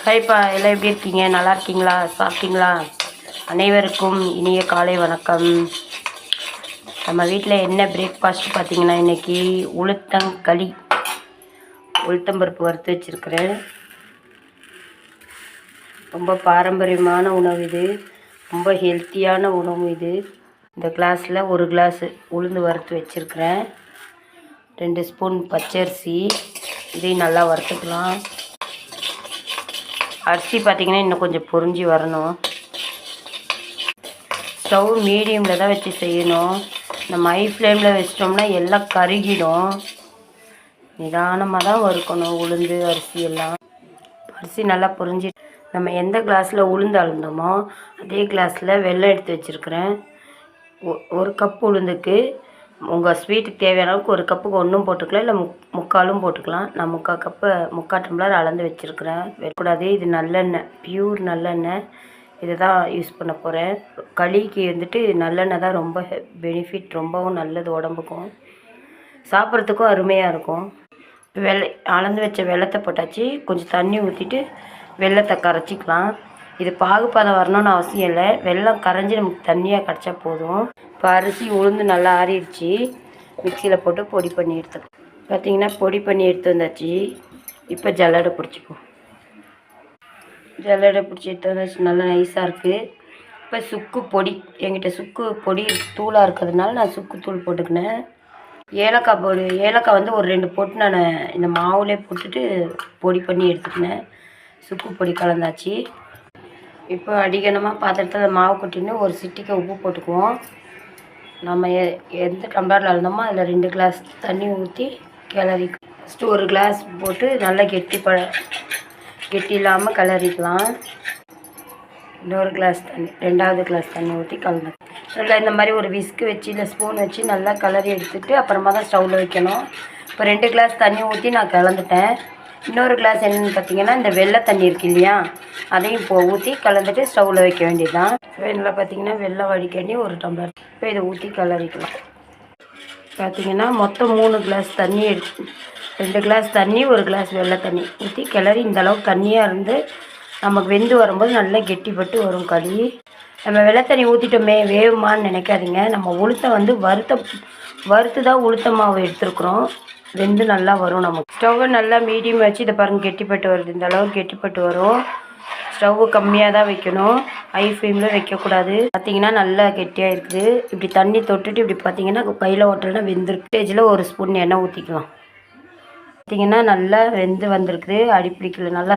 ஹாய்ப்பா, எல்லாம் எப்படி இருக்கீங்க? நல்லா இருக்கீங்களா? சாப்பிட்டீங்களா? அனைவருக்கும் இனிய காலை வணக்கம். நம்ம வீட்டில் என்ன பிரேக்ஃபாஸ்ட் பார்த்தீங்கன்னா, இன்றைக்கி உளுத்தங்களி, உளுத்தம்பருப்பு வறுத்து வச்சுருக்கிறேன். ரொம்ப பாரம்பரியமான உணவு இது, ரொம்ப ஹெல்த்தியான உணவு இது. இந்த கிளாஸில் ஒரு கிளாஸு உளுந்து வறுத்து வச்சுருக்கிறேன். 2 ஸ்பூன் பச்சரிசி, இதையும் நல்லா வறுத்துக்கலாம். அரிசி பார்த்திங்கன்னா இன்னும் கொஞ்சம் பொரிஞ்சு வரணும். ஸ்டவ் மீடியமில் தான் வச்சு செய்யணும். நம்ம ஹை ஃப்ளேமில் வச்சிட்டோம்னா எல்லாம் கருகிடும். நிதானமாக தான் வறுக்கணும் உளுந்து அரிசி எல்லாம். அரிசி நல்லா பொரிஞ்சு நம்ம எந்த கிளாஸில் உளுந்து அளந்தோமோ அதே கிளாஸில் வெல்லம் எடுத்து வச்சுருக்கிறேன். ஒரு கப் உளுந்துக்கு உங்கள் ஸ்வீட்டுக்கு தேவையான அளவுக்கு ஒரு கப்புக்கு ஒன்றும் போட்டுக்கலாம், இல்லை முக்காலும் போட்டுக்கலாம். நான் முக்கால் டம்ளர் அளந்து வச்சுருக்கிறேன். வைக்கக்கூடாது. இது நல்லெண்ணெய், பியூர் நல்லெண்ணெய். இதை தான் யூஸ் பண்ண போகிறேன். களிக்கு வந்துட்டு நல்லெண்ணெய் தான் ரொம்ப பெனிஃபிட், ரொம்பவும் நல்லது உடம்புக்கும், சாப்பிட்றதுக்கும் அருமையாக இருக்கும். அளந்து வச்ச வெல்லத்தை போட்டாச்சு. கொஞ்சம் தண்ணி ஊற்றிட்டு வெல்லத்தை கரைச்சிக்கலாம். இது பாகுபாதம் வரணும்னு அவசியம் இல்லை. வெல்லம் கரைஞ்சி நமக்கு தண்ணியாக கிடச்சா போதும். இப்போ அரிசி உளுந்து நல்லா ஆறிடுச்சு. மிக்சியில் போட்டு பொடி பண்ணி எடுத்துக்கலாம். பார்த்திங்கன்னா பொடி பண்ணி எடுத்து வந்தாச்சு. இப்போ ஜல்லடை பிடிச்சிப்போம். ஜல்லடை பிடிச்சி எடுத்து வந்தாச்சு. நல்லா நைஸாக இருக்குது. இப்போ சுக்கு பொடி, என்கிட்ட சுக்கு பொடி தூளாக இருக்கிறதுனால நான் சுக்கு தூள் போட்டுக்கினேன். ஏலக்காய் பொடி, ஏலக்காய் வந்து ஒரு 2 போட்டு நான் இந்த மாவுலேயே போட்டுட்டு பொடி பண்ணி எடுத்துக்கினேன். சுக்கு பொடி கலந்தாச்சு. இப்போ அடிக்கணமாக பாத்திரத்தில் மாவு கொட்டின்னு ஒரு சிட்டிக்கு உப்பு போட்டுக்குவோம். நம்ம எந்த டம்ளரில் அளந்தோமோ அதில் 2 கிளாஸ் தண்ணி ஊற்றி கிளறி ஃபஸ்ட்டு ஒரு கிளாஸ் போட்டு நல்லா கெட்டி இல்லாமல் கிளறிக்கலாம். இன்னொரு கிளாஸ் தண்ணி, 2வது கிளாஸ் தண்ணி ஊற்றி கலந்து நல்லா இந்த மாதிரி ஒரு விஸ்கு வச்சு இல்லை ஸ்பூன் வச்சு நல்லா கிளறி எடுத்துகிட்டு அப்புறமா தான் ஸ்டவ்வில் வைக்கணும். இப்போ 2 கிளாஸ் தண்ணி ஊற்றி நான் கலந்துட்டேன். இன்னொரு கிளாஸ் என்னென்னு பார்த்தீங்கன்னா இந்த வெள்ளை தண்ணி இருக்குது இல்லையா, அதையும் இப்போ ஊற்றி கலந்துட்டு ஸ்டவ்வில் வைக்க வேண்டியது தான். இதில் பார்த்தீங்கன்னா வெள்ளை வடிகட்டி ஒரு டம்ளர். இப்போ இதை ஊற்றி கலரிக்கலாம். பார்த்திங்கன்னா மொத்தம் 3 கிளாஸ் தண்ணி எடுத்து 2 கிளாஸ் தண்ணி, ஒரு கிளாஸ் வெள்ளை தண்ணி ஊற்றி கிளறி இந்தளவுக்கு தண்ணியாக இருந்து நமக்கு வெந்து வரும்போது நல்லா கெட்டிப்பட்டு வரும் களி. நம்ம வெள்ளை தண்ணி ஊற்றிட்டோமே வேவுமான்னு நினைக்காதீங்க. நம்ம உளுத்தை வந்து வறுத்து தான் உளுத்த மாவு எடுத்துருக்குறோம். வெந்து நல்லா வரும். நமக்கு ஸ்டவ்வை நல்லா மீடியம் வச்சு இதை பாருங்கள் கெட்டிப்பட்டு வருது. இந்த அளவுக்கு கெட்டிப்பட்டு வரும். ஸ்டவ்வு கம்மியாக தான் வைக்கணும், ஹை ஃப்ளேமில் வைக்கக்கூடாது. பார்த்திங்கன்னா நல்லா கெட்டியாக இருக்குது. இப்படி தண்ணி தொட்டுட்டு இப்படி பார்த்திங்கன்னா கையில் ஓட்டலைன்னா வெந்திருக்கு. ஸ்டேஜில் ஒரு ஸ்பூன் எண்ணெய் ஊற்றிக்கலாம். பார்த்திங்கன்னா நல்லா வெந்து வந்திருக்குது. அடிப்பிடிக்கல, நல்லா